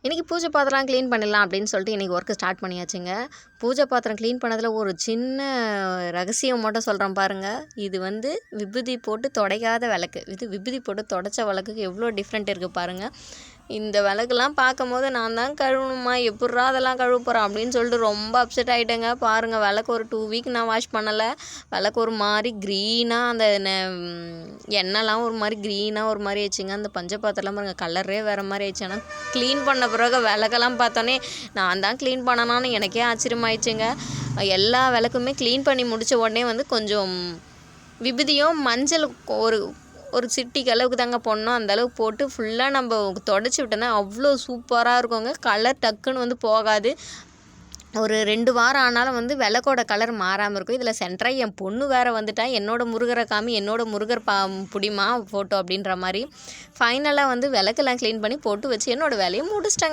இன்றைக்கி பூஜை பாத்திரம் க்ளீன் பண்ணிடலாம் அப்படின்னு சொல்லிட்டு இன்றைக்கி ஒர்க்கு ஸ்டார்ட் பண்ணியாச்சுங்க. பூஜை பாத்திரம் க்ளீன் பண்ணதில் ஒரு சின்ன ரகசியம் மட்டும் சொல்கிறேன் பாருங்கள். இது விபூதி போட்டு துடைக்காத விளக்கு. இது விபூதி போட்டு துடைச்ச விளக்குக்கு எவ்வளோ டிஃப்ரெண்ட் இருக்குது பாருங்கள். இந்த விளக்குலாம் பார்க்கும்போது நான் தான் கழுவணுமா, எப்புட்றா அதெல்லாம் கழுவ போகிறேன் அப்படின்னு சொல்லிட்டு ரொம்ப அப்செட் ஆகிட்டேங்க. பாருங்கள், விளக்கு ஒரு 2 வீக் நான் வாஷ் பண்ணலை. விளக்கு ஒரு மாதிரி க்ரீனாக அந்த எண்ணெய்லாம் ஒரு மாதிரி க்ரீனாக ஒரு மாதிரி ஆயிடுச்சுங்க. அந்த பஞ்ச பாத்திரம்லாம் பாருங்கள், கலரே வேறு மாதிரி ஆயிடுச்சு. ஆனால் க்ளீன் பண்ண பிறகு விளக்கெல்லாம் பார்த்தோன்னே நான் தான் க்ளீன் பண்ணனான்னு எனக்கே ஆச்சரியமாயிடுச்சுங்க. எல்லா விளக்குமே க்ளீன் பண்ணி முடித்த உடனே கொஞ்சம் விபூதியும் மஞ்சள் ஒரு சிட்டிக்கு அளவுக்கு தாங்க போடணும். அந்தளவுக்கு போட்டு ஃபுல்லாக நம்ம தொடச்சி விட்டோன்னா அவ்வளோ சூப்பராக இருக்குங்க. கலர் டக்குன்னு போகாது. ஒரு 2 வாரம் ஆனாலும் விளக்கோட கலர் மாறாமல் இருக்கும். இதில் சென்டராக என் பொண்ணு வேறு வந்துட்டா, என்னோட முருகரை காமி, என்னோட முருகர் புடிமா ஃபோட்டோ அப்படின்ற மாதிரி ஃபைனலாக விளக்கெல்லாம் க்ளீன் பண்ணி போட்டு வச்சு என்னோடய வேலையை முடிச்சிட்டேங்க.